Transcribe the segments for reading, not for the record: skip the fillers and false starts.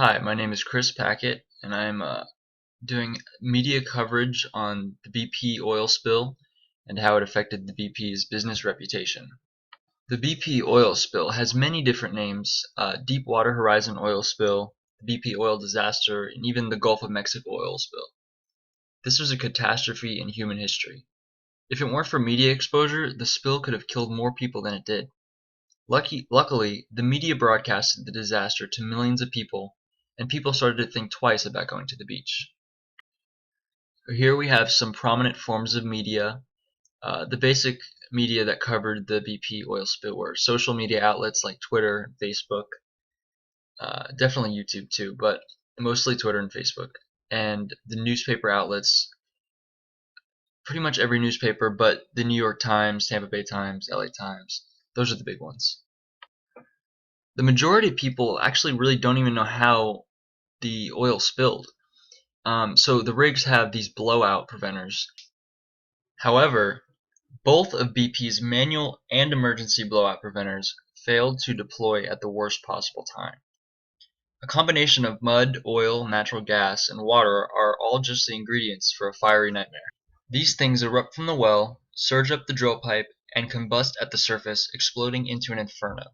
Hi, my name is Chris Packett, and I'm doing media coverage on the BP oil spill and how it affected the BP's business reputation. The BP oil spill has many different names: Deepwater Horizon oil spill, the BP oil disaster, and even the Gulf of Mexico oil spill. This was a catastrophe in human history. If it weren't for media exposure, the spill could have killed more people than it did. Luckily, the media broadcasted the disaster to millions of people, and people started to think twice about going to the beach. Here we have some prominent forms of media. The basic media that covered the BP oil spill were social media outlets like Twitter, Facebook, definitely YouTube too, but mostly Twitter and Facebook. And the newspaper outlets, pretty much every newspaper but the New York Times, Tampa Bay Times, LA Times. Those are the big ones. The majority of people actually really don't even know how the oil spilled. So the rigs have these blowout preventers. However, both of BP's manual and emergency blowout preventers failed to deploy at the worst possible time. A combination of mud, oil, natural gas, and water are all just the ingredients for a fiery nightmare. These things erupt from the well, surge up the drill pipe, and combust at the surface, exploding into an inferno.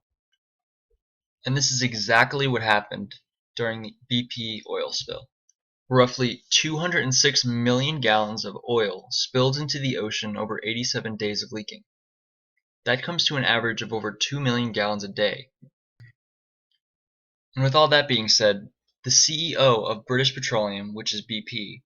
And this is exactly what happened during the BP oil spill. Roughly 206 million gallons of oil spilled into the ocean over 87 days of leaking. That comes to an average of over 2 million gallons a day. And with all that being said, the CEO of British Petroleum, which is BP,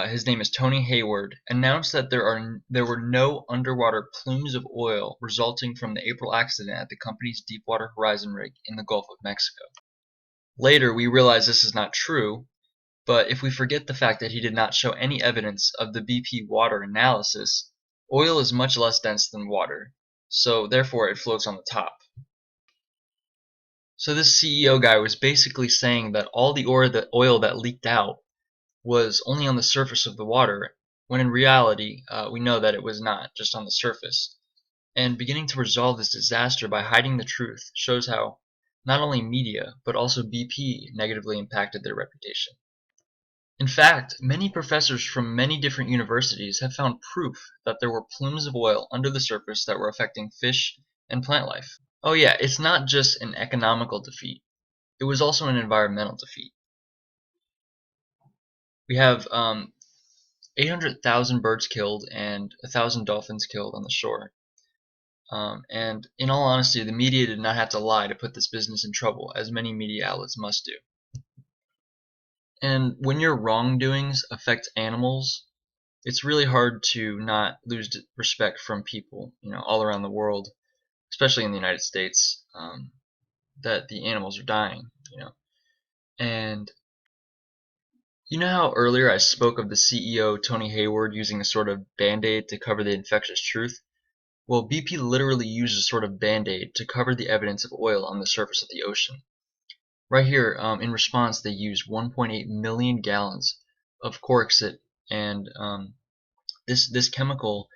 his name is Tony Hayward, announced that there were no underwater plumes of oil resulting from the April accident at the company's Deepwater Horizon rig in the Gulf of Mexico. Later, we realized this is not true, but if we forget the fact that he did not show any evidence of the BP water analysis, oil is much less dense than water, so therefore it floats on the top. So this CEO guy was basically saying that all the oil that leaked out was only on the surface of the water, when in reality, we know that it was not just on the surface. And beginning to resolve this disaster by hiding the truth shows how not only media, but also BP negatively impacted their reputation. In fact, many professors from many different universities have found proof that there were plumes of oil under the surface that were affecting fish and plant life. Oh yeah, it's not just an economical defeat. It was also an environmental defeat. We have 800,000 birds killed and 1,000 dolphins killed on the shore. And in all honesty, the media did not have to lie to put this business in trouble, as many media outlets must do. And when your wrongdoings affect animals, it's really hard to not lose respect from people, all around the world, especially in the United States, that the animals are dying. And you know how earlier I spoke of the CEO Tony Hayward using a sort of band-aid to cover the infectious truth? Well, BP literally used a sort of band-aid to cover the evidence of oil on the surface of the ocean. Right here, in response, they used 1.8 million gallons of Corexit, and this chemical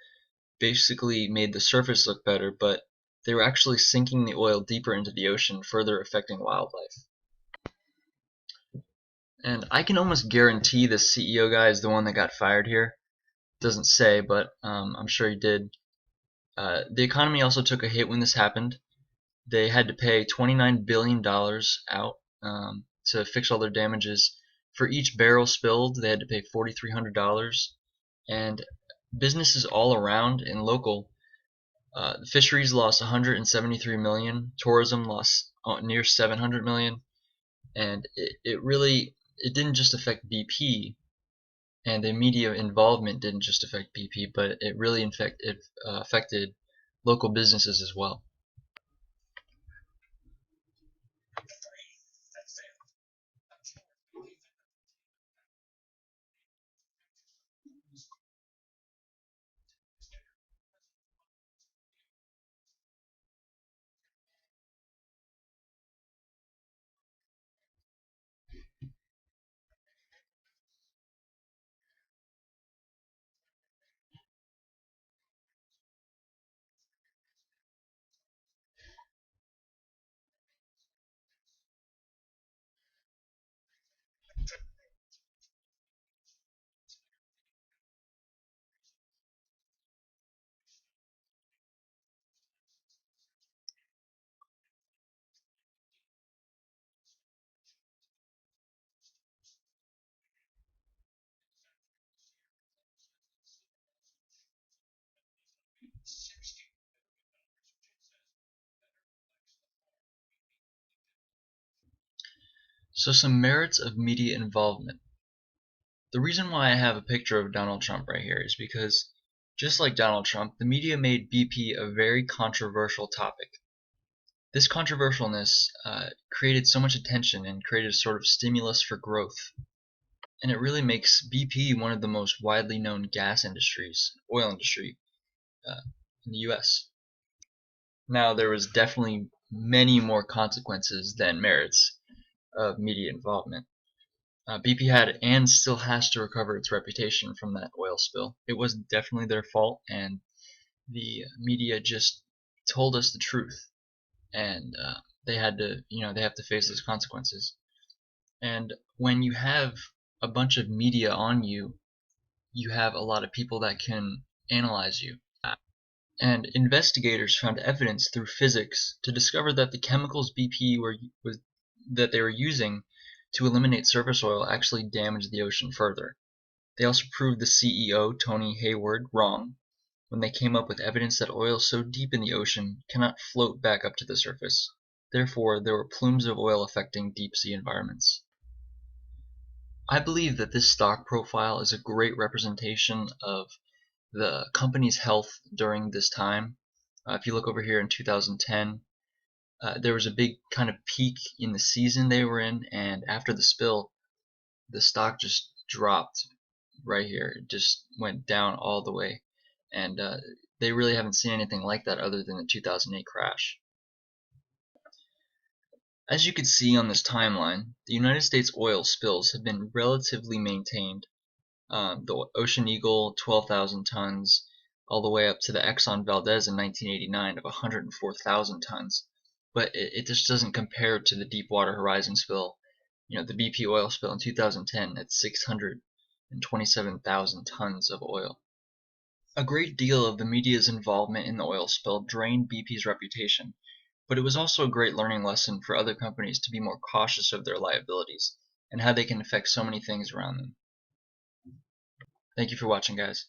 basically made the surface look better, but they were actually sinking the oil deeper into the ocean, further affecting wildlife. And I can almost guarantee the CEO guy is the one that got fired here. Doesn't say, but I'm sure he did. The economy also took a hit when this happened. They had to pay $29 billion out to fix all their damages. For each barrel spilled, they had to pay $4,300. And businesses all around and local, the fisheries lost 173 million, tourism lost near 700 million, and it didn't just affect BP, and the media involvement didn't just affect BP, but it really affected local businesses as well. So some merits of media involvement. The reason why I have a picture of Donald Trump right here is because, just like Donald Trump, the media made BP a very controversial topic. This controversialness created so much attention and created a sort of stimulus for growth. And it really makes BP one of the most widely known gas industries, oil industry, uh, in the US. Now, there was definitely many more consequences than merits of media involvement. BP had and still has to recover its reputation from that oil spill. It was definitely their fault, and the media just told us the truth, and they had to, they have to face those consequences. And when you have a bunch of media on you, you have a lot of people that can analyze you. And investigators found evidence through physics to discover that the chemicals that they were using to eliminate surface oil actually damaged the ocean further. They also proved the CEO, Tony Hayward, wrong when they came up with evidence that oil so deep in the ocean cannot float back up to the surface. Therefore, there were plumes of oil affecting deep sea environments. I believe that this stock profile is a great representation of the company's health during this time. If you look over here in 2010, there was a big kind of peak in the season they were in, and after the spill, the stock just dropped right here. It just went down all the way, and they really haven't seen anything like that other than the 2008 crash. As you can see on this timeline, the United States oil spills have been relatively maintained. The Ocean Eagle, 12,000 tons, all the way up to the Exxon Valdez in 1989 of 104,000 tons. But it just doesn't compare to the Deepwater Horizon spill, the BP oil spill in 2010 at 627,000 tons of oil. A great deal of the media's involvement in the oil spill drained BP's reputation, but it was also a great learning lesson for other companies to be more cautious of their liabilities and how they can affect so many things around them. Thank you for watching, guys.